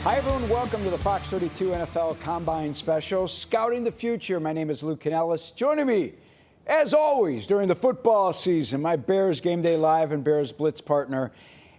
Hi, everyone. Welcome to the Fox 32 NFL Combine Special, Scouting the Future. My name is Luke Canellis. Joining me, as always, during the football season, my Bears Game Day Live and Bears Blitz partner,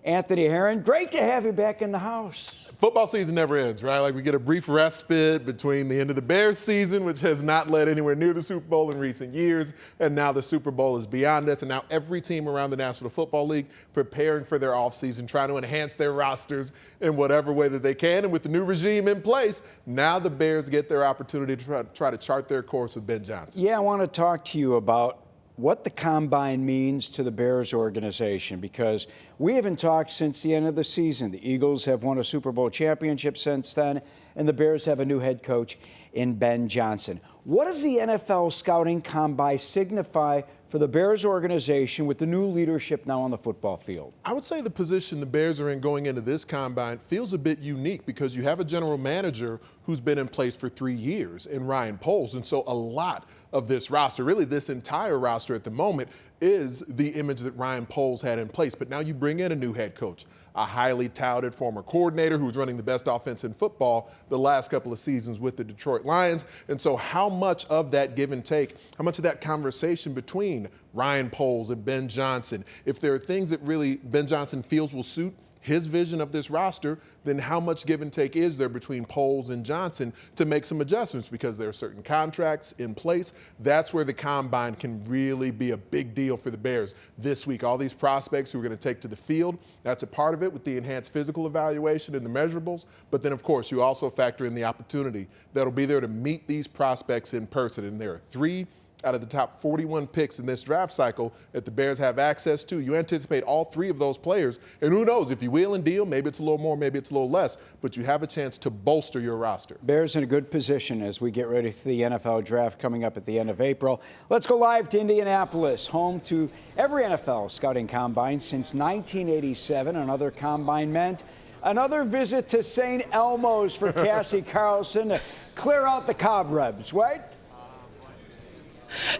Anthony Herron. Great to have you back in the house. Football season never ends, right? Like, we get a brief respite between the end of the Bears season, which has not led anywhere near the Super Bowl in recent years, and now the Super Bowl is beyond us, and now every team around the National Football League preparing for their offseason, trying to enhance their rosters in whatever way that they can. And with the new regime in place, now the Bears get their opportunity to try to chart their course with Ben Johnson. Yeah, I want to talk to you about what the Combine means to the Bears organization, because we haven't talked since the end of the season. The Eagles have won a Super Bowl championship since then, and the Bears have a new head coach in Ben Johnson. What does the NFL Scouting Combine signify for the Bears organization with the new leadership now on the football field? I would say the position the Bears are in going into this Combine feels a bit unique because you have a general manager who's been in place for 3 years in Ryan Poles, and so a lot of this roster, really this entire roster at the moment, is the image that Ryan Poles had in place. But now you bring in a new head coach, a highly touted former coordinator who's running the best offense in football the last couple of seasons with the Detroit Lions. And so how much of that give and take, how much of that conversation between Ryan Poles and Ben Johnson, if there are things that really Ben Johnson feels will suit his vision of this roster, then how much give and take is there between Poles and Johnson to make some adjustments, because there are certain contracts in place. That's where the Combine can really be a big deal for the Bears this week. All these prospects who are going to take to the field, that's a part of it with the enhanced physical evaluation and the measurables. But then, of course, you also factor in the opportunity that'll be there to meet these prospects in person. And there are 3 out of the top 41 picks in this draft cycle that the Bears have access to. You anticipate all 3 of those players, and who knows, if you wheel and deal, maybe it's a little more, maybe it's a little less, but you have a chance to bolster your roster. Bears in a good position as we get ready for the NFL draft coming up at the end of April. Let's go live to Indianapolis, home to every NFL Scouting Combine since 1987. Another Combine meant another visit to St. Elmo's for Cassie Carlson to clear out the cobwebs, right?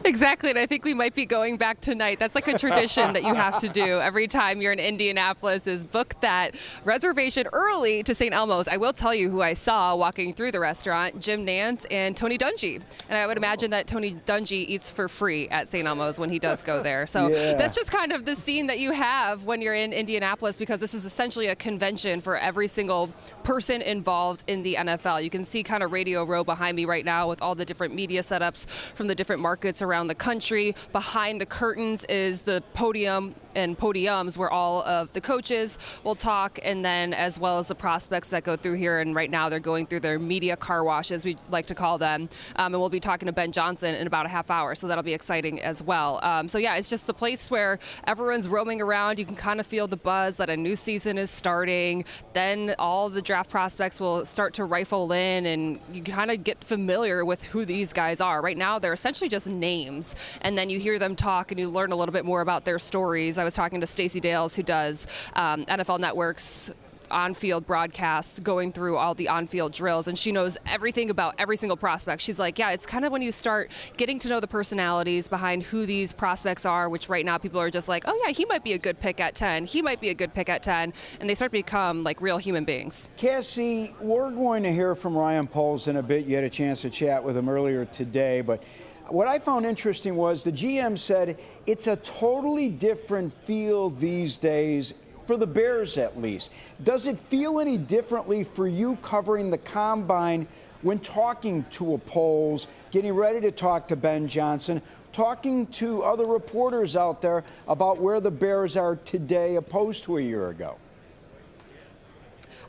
Exactly, and I think we might be going back tonight. That's like a tradition that you have to do every time you're in Indianapolis, is book that reservation early to St. Elmo's. I will tell you who I saw walking through the restaurant: Jim Nantz and Tony Dungy. And I would imagine that Tony Dungy eats for free at St. Elmo's when he does go there. So That's just kind of the scene that you have when you're in Indianapolis, because this is essentially a convention for every single person involved in the NFL. You can see kind of Radio Row behind me right now with all the different media setups from the different markets around the country. Behind the curtains is the podium and podiums where all of the coaches will talk, and then as well as the prospects that go through here. And right now they're going through their media car wash, as we like to call them. And we'll be talking to Ben Johnson in about a half hour, so that'll be exciting as well. So yeah, it's just the place where everyone's roaming around. You can kind of feel the buzz that a new season is starting. Then all the draft prospects will start to rifle in, and you kind of get familiar with who these guys are. Right now they're essentially just names, and then you hear them talk and you learn a little bit more about their stories. I was talking to Stacey Dales, who does NFL Network's on-field broadcasts, going through all the on-field drills, and she knows everything about every single prospect. She's like, yeah, it's kind of when you start getting to know the personalities behind who these prospects are, which right now people are just like, oh yeah, he might be a good pick at 10, he might be a good pick at 10, and they start to become like real human beings. Cassie, we're going to hear from Ryan Poles in a bit. You had a chance to chat with him earlier today, but what I found interesting was the GM said it's a totally different feel these days, for the Bears at least. Does it feel any differently for you covering the Combine when talking to a Poles, getting ready to talk to Ben Johnson, talking to other reporters out there about where the Bears are today opposed to a year ago?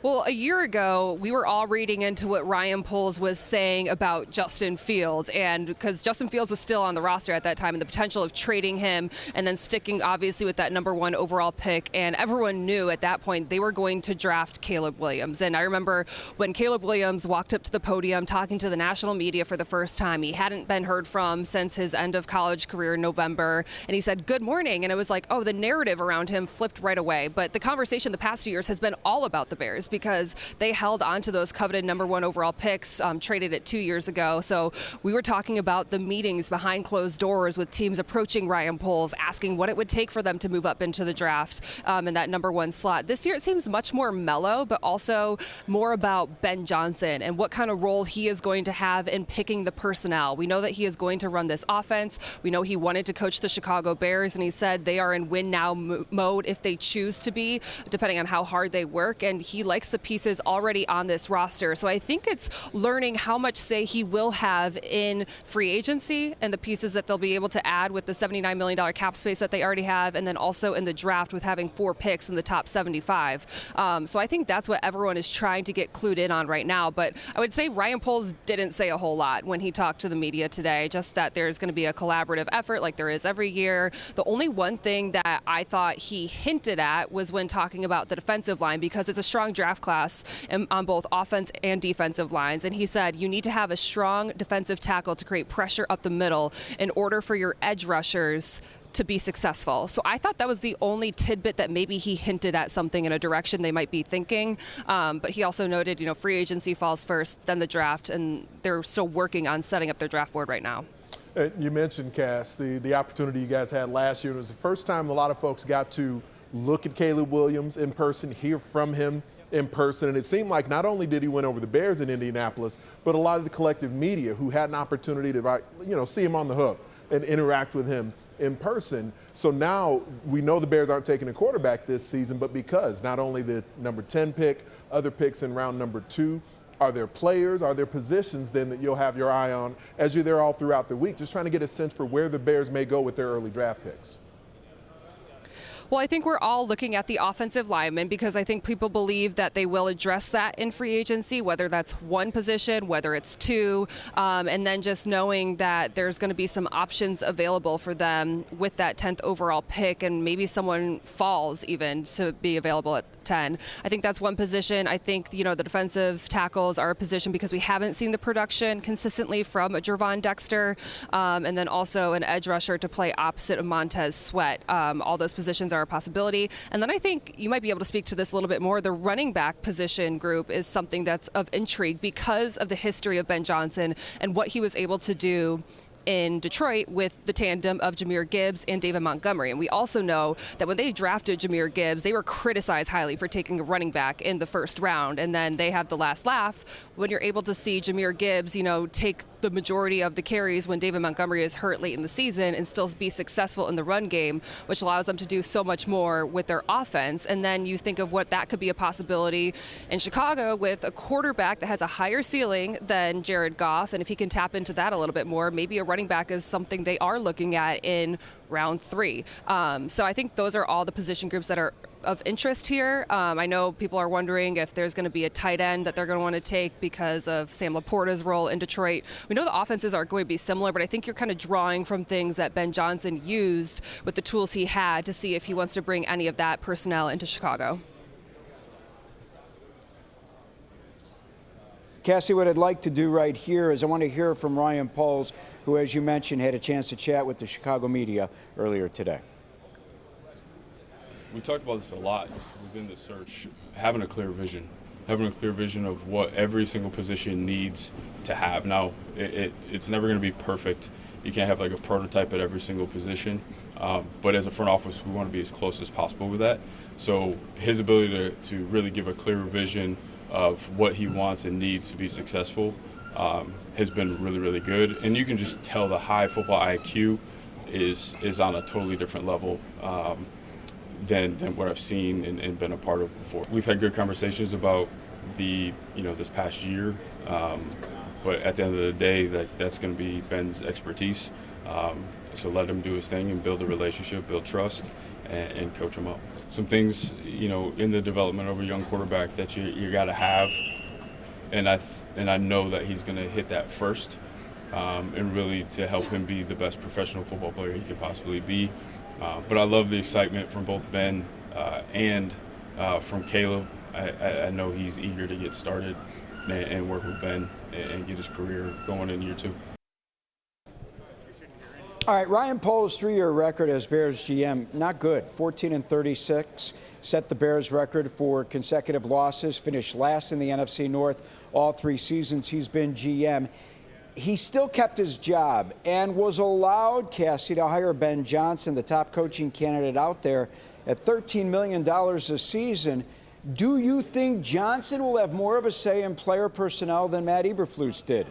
Well, a year ago, we were all reading into what Ryan Poles was saying about Justin Fields, and because Justin Fields was still on the roster at that time, and the potential of trading him and then sticking, obviously, with that #1 overall pick. And everyone knew at that point they were going to draft Caleb Williams. And I remember when Caleb Williams walked up to the podium talking to the national media for the first time. He hadn't been heard from since his end of college career in November. And he said, "Good morning." And it was like, oh, the narrative around him flipped right away. But the conversation the past 2 years has been all about the Bears. just because they held on to those coveted #1 overall picks, traded it 2 years ago. So we were talking about the meetings behind closed doors with teams approaching Ryan Poles, asking what it would take for them to move up into the draft in that #1 slot. This year it seems much more mellow, but also more about Ben Johnson and what kind of role he is going to have in picking the personnel. We know that he is going to run this offense. We know he wanted to coach the Chicago Bears, and he said they are in win now mode if they choose to be, depending on how hard they work, and he likes the pieces already on this roster. So I think it's learning how much say he will have in free agency and the pieces that they'll be able to add with the $79 million cap space that they already have, and then also in the draft with having 4 picks in the top 75. So I think that's what everyone is trying to get clued in on right now. But I would say Ryan Poles didn't say a whole lot when he talked to the media today, just that there's going to be a collaborative effort like there is every year. The only one thing that I thought he hinted at was when talking about the defensive line, because it's a strong draft class on both offense and defensive lines. And he said you need to have a strong defensive tackle to create pressure up the middle in order for your edge rushers to be successful. So I thought that was the only tidbit that maybe he hinted at something in a direction they might be thinking. But he also noted, free agency falls first, then the draft, and they're still working on setting up their draft board right now. You mentioned, Cass, the opportunity you guys had last year. It was the first time a lot of folks got to look at Caleb Williams in person, hear from him in person, and it seemed like not only did he win over the Bears in Indianapolis, but a lot of the collective media who had an opportunity to, see him on the hoof and interact with him in person. So now we know the Bears aren't taking a quarterback this season, but because not only the number 10 pick, other picks in round number 2, are there players, are there positions then that you'll have your eye on as you're there all throughout the week, just trying to get a sense for where the Bears may go with their early draft picks? Well, I think we're all looking at the offensive linemen because I think people believe that they will address that in free agency, whether that's one position, whether it's 2, and then just knowing that there's going to be some options available for them with that 10th overall pick, and maybe someone falls even to be available at 10. I think that's one position. I think, the defensive tackles are a position because we haven't seen the production consistently from Gervon Dexter, and then also an edge rusher to play opposite of Montez Sweat. All those positions are a possibility. And then I think you might be able to speak to this a little bit more. The running back position group is something that's of intrigue because of the history of Ben Johnson and what he was able to do in Detroit with the tandem of Jahmyr Gibbs and David Montgomery. And we also know that when they drafted Jahmyr Gibbs, they were criticized highly for taking a running back in the first round. And then they have the last laugh when you're able to see Jahmyr Gibbs, take the majority of the carries when David Montgomery is hurt late in the season and still be successful in the run game, which allows them to do so much more with their offense. And then you think of what that could be a possibility in Chicago with a quarterback that has a higher ceiling than Jared Goff. And if he can tap into that a little bit more, maybe a running back is something they are looking at in round 3. So I think those are all the position groups that are of interest here. I know people are wondering if there's going to be a tight end that they're going to want to take because of Sam Laporta's role in Detroit. We know the offenses are going to be similar, but I think you're kind of drawing from things that Ben Johnson used with the tools he had to see if he wants to bring any of that personnel into Chicago. Cassie, what I'd like to do right here is I want to hear from Ryan Poles, who, as you mentioned, had a chance to chat with the Chicago media earlier today. We talked about this a lot within the search, having a clear vision of what every single position needs to have. Now, it's never going to be perfect. You can't have like a prototype at every single position, but as a front office, we want to be as close as possible with that. So his ability to really give a clear vision of what he wants and needs to be successful has been really, really good. And you can just tell the high football IQ is on a totally different level than what I've seen and been a part of before. We've had good conversations about this past year, but at the end of the day, that's going to be Ben's expertise. So let him do his thing and build a relationship, build trust, and coach him up. Some things, in the development of a young quarterback that you got to have, and I know that he's going to hit that first, and really to help him be the best professional football player he could possibly be. But I love the excitement from both Ben and from Caleb. I know he's eager to get started and work with Ben and get his career going in year 2. All right, Ryan Poles' 3-year record as Bears GM, not good. 14-36, set the Bears record for consecutive losses, finished last in the NFC North all 3 seasons he's been GM. He still kept his job and was allowed, Cassie, to hire Ben Johnson, the top coaching candidate out there, at $13 million a season. Do you think Johnson will have more of a say in player personnel than Matt Eberflus did?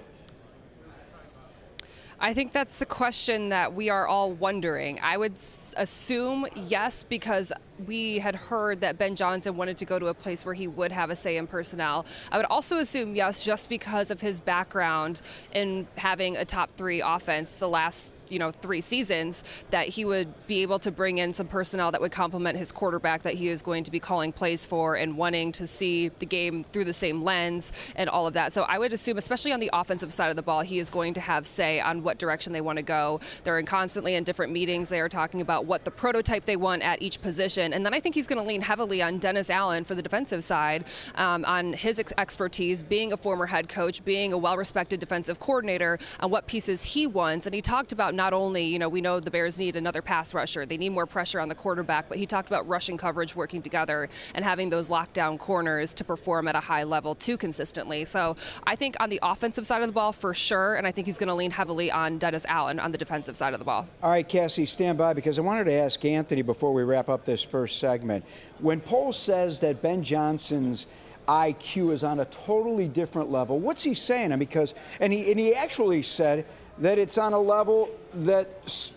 I think that's the question that we are all wondering. I would assume yes, because we had heard that Ben Johnson wanted to go to a place where he would have a say in personnel. I would also assume yes, just because of his background in having a top 3 offense the last 3 seasons, that he would be able to bring in some personnel that would complement his quarterback that he is going to be calling plays for and wanting to see the game through the same lens and all of that. So I would assume, especially on the offensive side of the ball, he is going to have say on what direction they want to go. They're constantly in different meetings. They are talking about what the prototype they want at each position. And then I think he's going to lean heavily on Dennis Allen for the defensive side, on his expertise, being a former head coach, being a well-respected defensive coordinator, on what pieces he wants. And he talked about not only, we know the Bears need another pass rusher. They need more pressure on the quarterback, but he talked about rushing coverage working together and having those lockdown corners to perform at a high level too consistently. So I think on the offensive side of the ball for sure, and I think he's going to lean heavily on Dennis Allen on the defensive side of the ball. All right, Cassie, stand by, because I wanted to ask Anthony before we wrap up this first segment. When Poles says that Ben Johnson's IQ is on a totally different level, what's he saying? Because he actually said that it's on a level that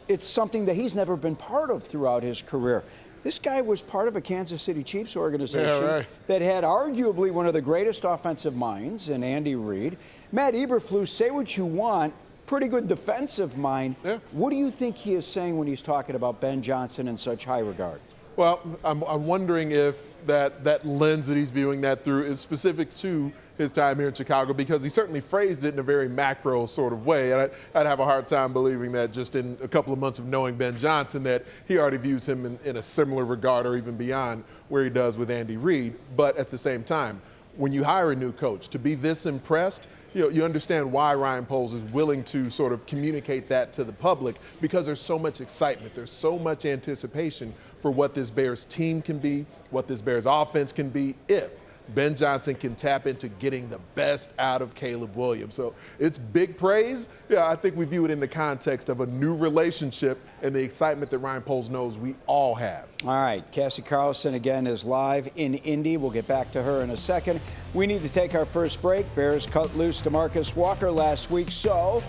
it's something that he's never been part of throughout his career. This guy was part of a Kansas City Chiefs organization that had arguably one of the greatest offensive minds in Andy Reid. Matt Eberflus, say what you want, pretty good defensive mind. Yeah. What do you think he is saying when he's talking about Ben Johnson in such high regard? Well, I'm wondering if that lens that he's viewing that through is specific to his time here in Chicago, because he certainly phrased it in a very macro sort of way. And I'd have a hard time believing that just in a couple of months of knowing Ben Johnson that he already views him in a similar regard or even beyond where he does with Andy Reid. But at the same time, when you hire a new coach, to be this impressed, you understand why Ryan Poles is willing to sort of communicate that to the public, because there's so much excitement, there's so much anticipation for what this Bears team can be, what this Bears offense can be if Ben Johnson can tap into getting the best out of Caleb Williams. So it's big praise. Yeah, I think we view it in the context of a new relationship and the excitement that Ryan Poles knows we all have. All right, Cassie Carlson again is live in Indy. We'll get back to her in a second. We need to take our first break. Bears cut loose DeMarcus Walker last week, so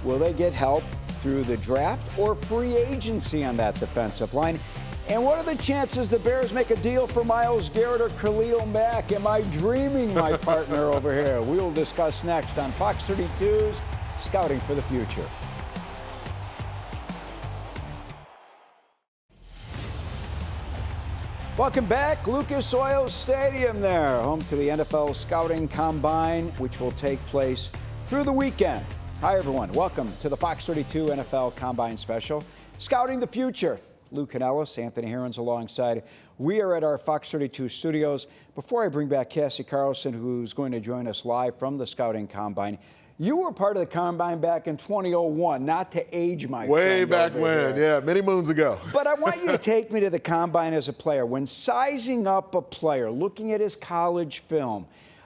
will they get help through the draft or free agency on that defensive line? And what are the chances the Bears make a deal for Myles Garrett or Khalil Mack? Am I dreaming, my partner over here? We will discuss next on Fox 32's Scouting for the Future. Welcome back. Lucas Oil Stadium there, home to the NFL Scouting Combine, which will take place through the weekend. Hi, everyone. Welcome to the Fox 32 NFL Combine Special, Scouting the Future. Lou Canellis, Anthony Herons alongside. We are at our Fox 32 studios. Before I bring back Cassie Carlson, who's going to join us live from the Scouting Combine, you were part of the Combine back in 2001, not to age my Way friend back over when, here. yeah, many moons ago. But I want you to take me to the Combine as a player. When sizing up a player, looking at his college film,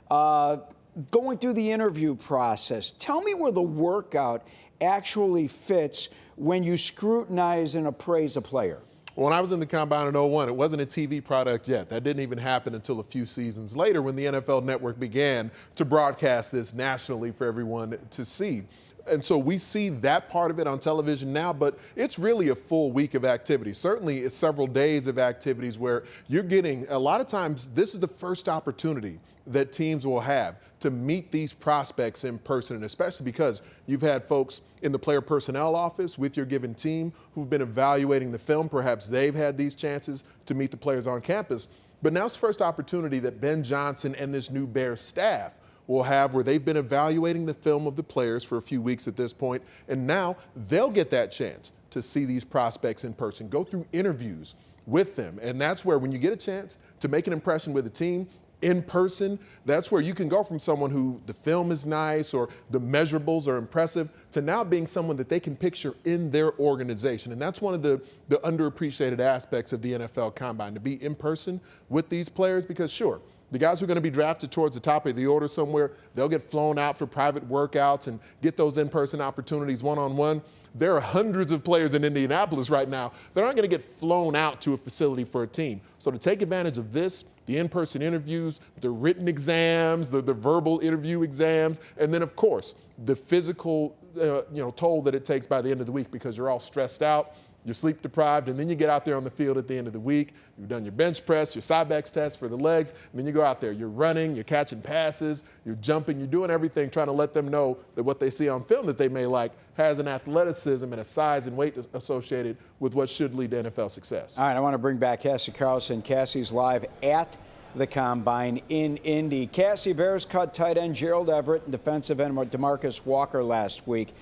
going through the interview process, tell me where the workout actually fits when you scrutinize and appraise a player. When I was in the Combine in 01, it wasn't a TV product yet. That didn't even happen until a few seasons later when the NFL Network began to broadcast this nationally for everyone to see. And so we see that part of it on television now, but it's really a full week of activity. Certainly it's several days of activities where you're getting, a lot of times, this is the first opportunity that teams will have to meet these prospects in person, and especially because you've had folks in the player personnel office with your given team who've been evaluating the film. Perhaps they've had these chances to meet the players on campus. But now it's the first opportunity that Ben Johnson and this new Bears staff will have where they've been evaluating the film of the players for a few weeks at this point, and now they'll get that chance to see these prospects in person, go through interviews with them. And that's where when you get a chance to make an impression with a team, in person, that's where you can go from someone who the film is nice or the measurables are impressive to now being someone that they can picture in their organization. And that's one of the underappreciated aspects of the NFL Combine, to be in person with these players, because sure, the guys who are going to be drafted towards the top of the order somewhere, they'll get flown out for private workouts and get those in-person opportunities one-on-one. There are hundreds of players in Indianapolis right now that aren't going to get flown out to a facility for a team. So to take advantage of this, the in-person interviews, the written exams, the verbal interview exams, and then, of course, the physical toll that it takes by the end of the week, because you're all stressed out, you're sleep deprived, and then you get out there on the field at the end of the week. You've done your bench press, your Cybex test for the legs, and then you go out there. You're running, you're catching passes, you're jumping, you're doing everything, trying to let them know that what they see on film that they may like has an athleticism and a size and weight associated with what should lead to NFL success. All right, I want to bring back Cassie Carlson. Cassie's live at the Combine in Indy. Cassie, Bears cut tight end Gerald Everett and defensive end DeMarcus Walker last week.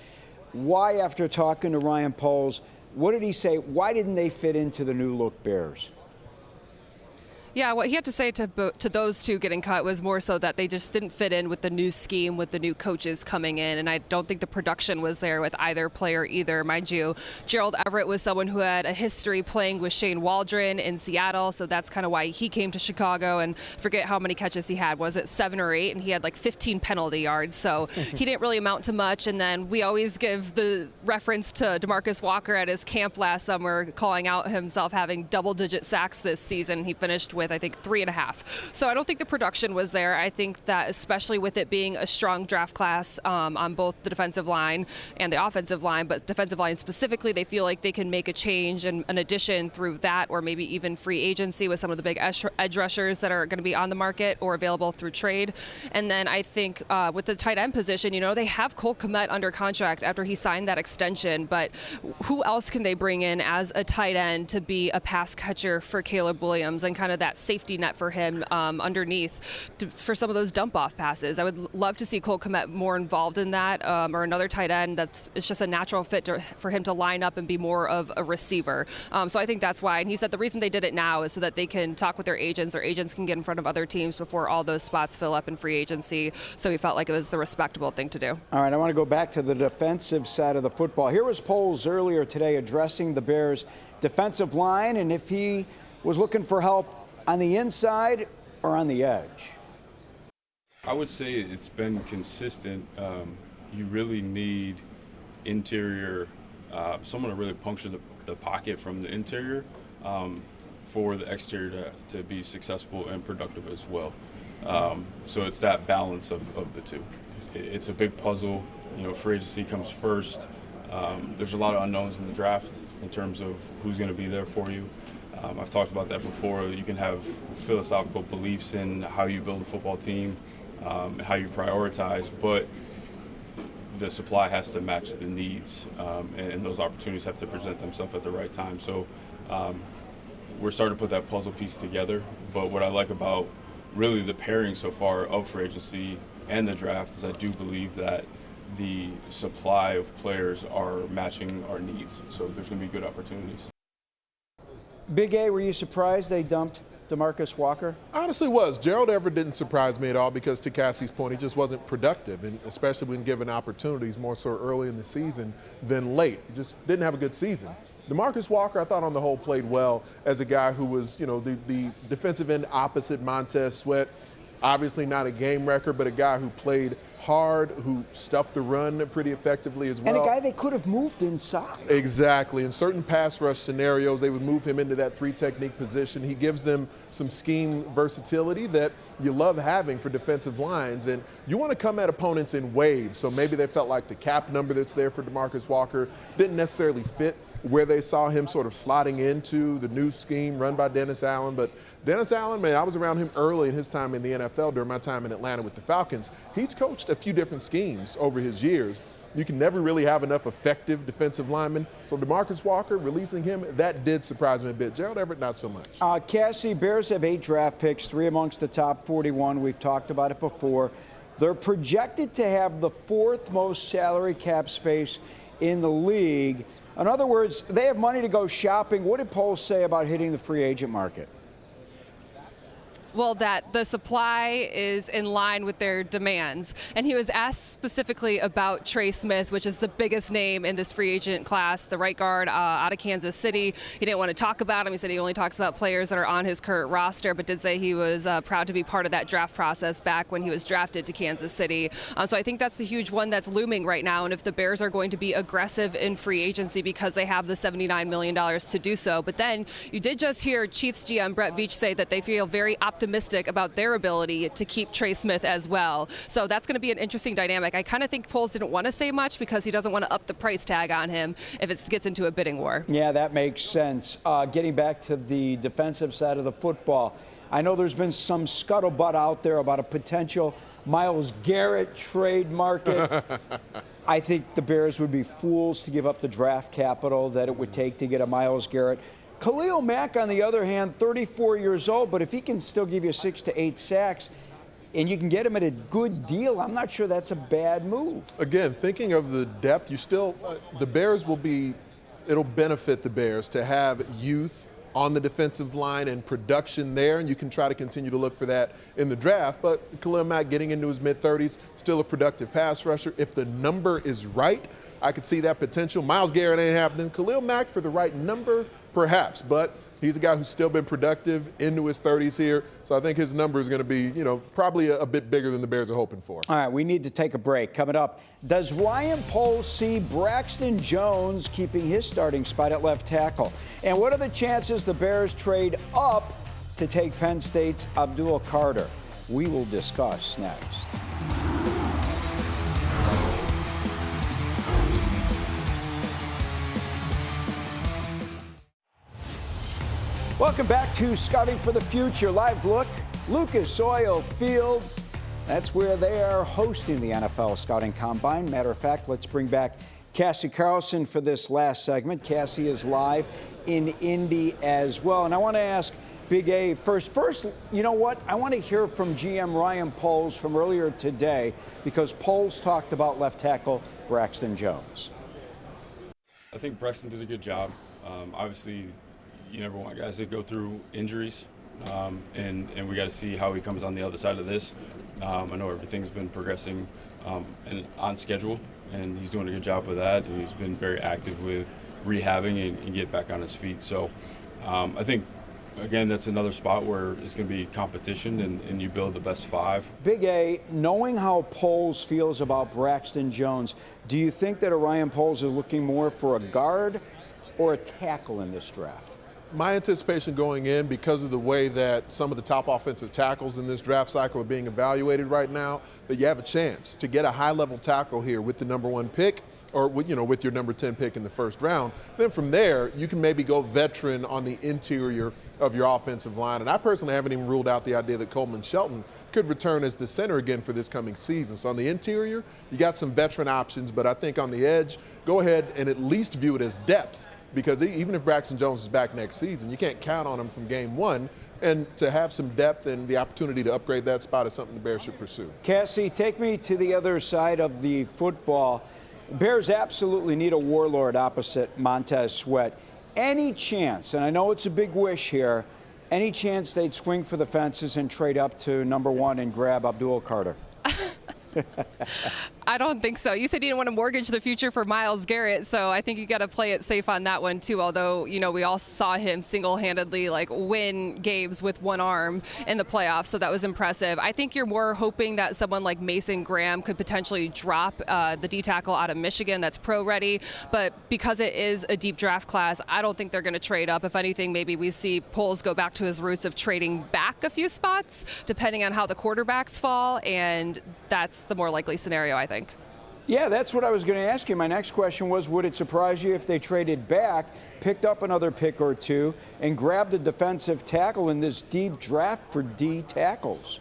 Why, after talking to Ryan Poles, what did he say? Why didn't they fit into the new look Bears? Yeah, what he had to say to those two getting cut was more so that they just didn't fit in with the new scheme, with the new coaches coming in, and I don't think the production was there with either player either. Mind you, Gerald Everett was someone who had a history playing with Shane Waldron in Seattle, so that's kind of why he came to Chicago, and forget how many catches he had. Was it 7 or 8? And he had like 15 penalty yards, so he didn't really amount to much. And then we always give the reference to DeMarcus Walker at his camp last summer, calling out himself having double-digit sacks this season. He finished with, I think, 3.5. So I don't think the production was there. I think that especially with it being a strong draft class on both the defensive line and the offensive line, but defensive line specifically, they feel like they can make a change and an addition through that, or maybe even free agency with some of the big edge rushers that are going to be on the market or available through trade. And then I think with the tight end position, they have Cole Kmet under contract after he signed that extension, but who else can they bring in as a tight end to be a pass catcher for Caleb Williams and kind of that safety net for him underneath for some of those dump-off passes? I would love to see Cole Kmet more involved in that, or another tight end it's just a natural fit for him to line up and be more of a receiver. So I think that's why. And he said the reason they did it now is so that they can talk with their agents. Their agents can get in front of other teams before all those spots fill up in free agency. So he felt like it was the respectable thing to do. All right, I want to go back to the defensive side of the football. Here was Poles earlier today addressing the Bears' defensive line, and if he was looking for help on the inside or on the edge. I would say it's been consistent. You really need interior, someone to really puncture the pocket from the interior for the exterior to be successful and productive as well. So it's that balance of the two. It's a big puzzle. Free agency comes first. There's a lot of unknowns in the draft in terms of who's going to be there for you. I've talked about that before. You can have philosophical beliefs in how you build a football team, how you prioritize, but the supply has to match the needs, and those opportunities have to present themselves at the right time. So we're starting to put that puzzle piece together. But what I like about really the pairing so far of free agency and the draft is I do believe that the supply of players are matching our needs. So there's going to be good opportunities. Big A, were you surprised they dumped DeMarcus Walker? Honestly was. Gerald Everett didn't surprise me at all because, to Cassie's point, he just wasn't productive, and especially when given opportunities more so early in the season than late. He just didn't have a good season. DeMarcus Walker, I thought on the whole played well as a guy who was, the defensive end opposite Montez Sweat. Obviously not a game wrecker, but a guy who played hard, who stuffed the run pretty effectively as well. And a guy they could have moved inside. Exactly. In certain pass rush scenarios, they would move him into that 3-technique position. He gives them some scheme versatility that you love having for defensive lines. And you want to come at opponents in waves. So maybe they felt like the cap number that's there for DeMarcus Walker didn't necessarily fit where they saw him sort of slotting into the new scheme run by Dennis Allen. But Dennis Allen, man, I was around him early in his time in the NFL during my time in Atlanta with the Falcons. He's coached a few different schemes over his years. You can never really have enough effective defensive linemen. So DeMarcus Walker, releasing him, that did surprise me a bit. Gerald Everett, not so much. Cassie, Bears have 8 draft picks, 3 amongst the top 41. We've talked about it before. They're projected to have the 4th most salary cap space in the league. In other words, they have money to go shopping. What did Poles say about hitting the free agent market? Well, that the supply is in line with their demands. And he was asked specifically about Trey Smith, which is the biggest name in this free agent class, the right guard out of Kansas City. He didn't want to talk about him. He said he only talks about players that are on his current roster, but did say he was proud to be part of that draft process back when he was drafted to Kansas City. So I think that's the huge one that's looming right now. And if the Bears are going to be aggressive in free agency because they have the $79 million to do so. But then you did just hear Chiefs GM Brett Veach say that they feel very optimistic about their ability to keep Trey Smith as well. So that's going to be an interesting dynamic. I kind of think Poles didn't want to say much because he doesn't want to up the price tag on him if it gets into a bidding war. Yeah, that makes sense. Getting back to the defensive side of the football, I know there's been some scuttlebutt out there about a potential Myles Garrett trade market. I think the Bears would be fools to give up the draft capital that it would take to get a Myles Garrett. Khalil Mack, on the other hand, 34 years old, but if he can still give you 6 to 8 sacks and you can get him at a good deal, I'm not sure that's a bad move. Again, thinking of the depth, the Bears it'll benefit the Bears to have youth on the defensive line and production there, and you can try to continue to look for that in the draft. But Khalil Mack getting into his mid-30s, still a productive pass rusher. If the number is right, I could see that potential. Myles Garrett ain't happening. Khalil Mack for the right number, perhaps, but he's a guy who's still been productive into his 30s here. So I think his number is going to be, probably a bit bigger than the Bears are hoping for. All right, we need to take a break. Coming up, does Ryan Poles see Braxton Jones keeping his starting spot at left tackle? And what are the chances the Bears trade up to take Penn State's Abdul Carter? We will discuss next. Welcome back to Scouting for the Future. Live look, Lucas Oil Field. That's where they are hosting the NFL Scouting Combine. Matter of fact, let's bring back Cassie Carlson for this last segment. Cassie is live in Indy as well. And I want to ask Big A first, you know what? I want to hear from GM Ryan Poles from earlier today because Poles talked about left tackle Braxton Jones. I think Braxton did a good job. Obviously, you never want guys to go through injuries, and we got to see how he comes on the other side of this. I know everything's been progressing and on schedule, and he's doing a good job with that. And he's been very active with rehabbing and get back on his feet. So I think, again, that's another spot where it's going to be competition, and you build the best 5. Big A, knowing how Poles feels about Braxton Jones, do you think that Ryan Poles is looking more for a guard or a tackle in this draft? My anticipation going in, because of the way that some of the top offensive tackles in this draft cycle are being evaluated right now, that you have a chance to get a high-level tackle here with the number 1 pick or with your number 10 pick in the first round. Then from there, you can maybe go veteran on the interior of your offensive line. And I personally haven't even ruled out the idea that Coleman Shelton could return as the center again for this coming season. So on the interior, you got some veteran options, but I think on the edge, go ahead and at least view it as depth. Because even if Braxton Jones is back next season, you can't count on him from game 1. And to have some depth and the opportunity to upgrade that spot is something the Bears should pursue. Cassie, take me to the other side of the football. Bears absolutely need a warlord opposite Montez Sweat. Any chance, and I know it's a big wish here, any chance they'd swing for the fences and trade up to number 1 and grab Abdul Carter? I don't think so. You said you didn't want to mortgage the future for Myles Garrett, so I think you got to play it safe on that one too. Although, we all saw him single-handedly win games with one arm in the playoffs, so that was impressive. I think you're more hoping that someone like Mason Graham could potentially drop the D tackle out of Michigan that's pro-ready, but because it is a deep draft class, I don't think they're going to trade up. If anything, maybe we see Poles go back to his roots of trading back a few spots, depending on how the quarterbacks fall, and that's the more likely scenario, I think. Yeah, that's what I was going to ask you. My next question was, would it surprise you if they traded back, picked up another pick or 2, and grabbed a defensive tackle in this deep draft for D tackles?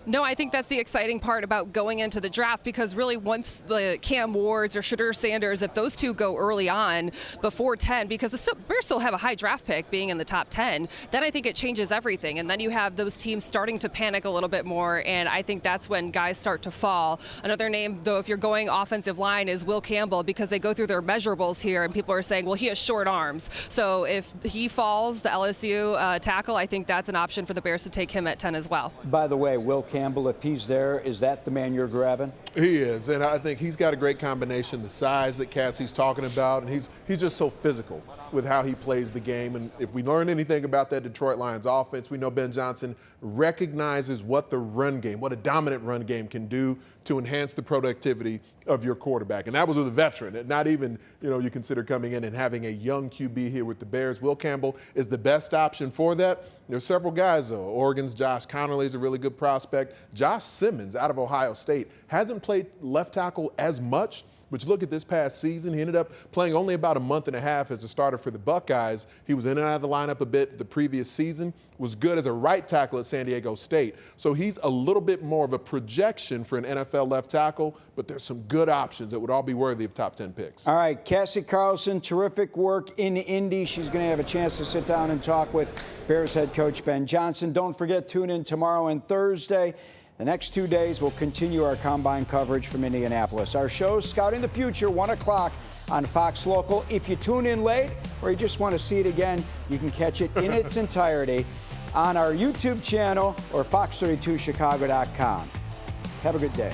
No, I think that's the exciting part about going into the draft, because really once the Cam Wards or Shedeur Sanders, if those two go early on before 10, because the Bears still have a high draft pick being in the top 10, then I think it changes everything. And then you have those teams starting to panic a little bit more, and I think that's when guys start to fall. Another name, though, if you're going offensive line, is Will Campbell, because they go through their measurables here, and people are saying, well, he has short arms. So if he falls, the LSU tackle, I think that's an option for the Bears to take him at 10 as well. By the way, Will Campbell, if he's there, is that the man you're grabbing? He is, and I think he's got a great combination, the size that Cassie's talking about, and he's just so physical with how he plays the game. And if we learn anything about that Detroit Lions offense, we know Ben Johnson recognizes what the run game, what a dominant run game can do to enhance the productivity of your quarterback. And that was with a veteran, not even, you consider coming in and having a young QB here with the Bears. Will Campbell is the best option for that. There's several guys, though. Oregon's Josh Connerly is a really good prospect. Josh Simmons out of Ohio State hasn't played left tackle as much, but you look at this past season, he ended up playing only about a month and a half as a starter for the Buckeyes. He was in and out of the lineup a bit the previous season, was good as a right tackle at San Diego State. So he's a little bit more of a projection for an NFL left tackle, but there's some good options that would all be worthy of top 10 picks. All right, Cassie Carlson, terrific work in Indy. She's going to have a chance to sit down and talk with Bears head coach Ben Johnson. Don't forget, tune in tomorrow and Thursday. The next 2 days, we'll continue our combine coverage from Indianapolis. Our show, Scouting the Future, 1 o'clock on Fox Local. If you tune in late or you just want to see it again, you can catch it in its entirety on our YouTube channel or fox32chicago.com. Have a good day.